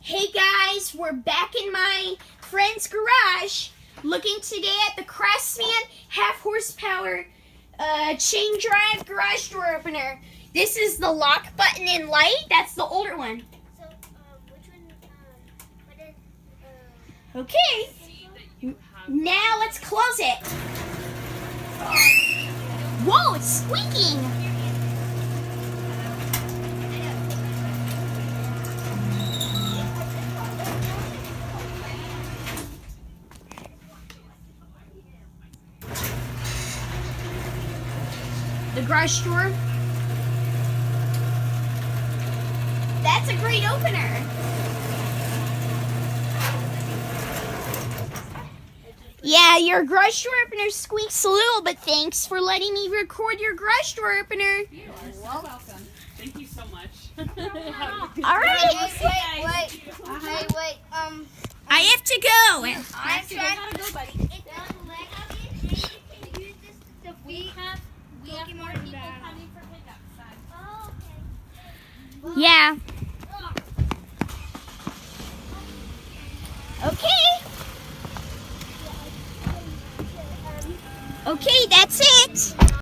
Hey guys, we're back in my friend's garage looking today at the Craftsman half horsepower chain drive garage door opener. This is the lock button and light. That's the older one. So, which one, Okay, now let's close it. Whoa, it's squeaking. The garage door. That's a great opener. Yeah, your garage door opener squeaks a little, but thanks for letting me record your garage door opener. You are so welcome. Thank you so much. All right. wait. I have to go. I'm trying Gotta go, buddy. We have more people coming for pickup, son. Oh, okay. Yeah. Okay. Okay, that's it.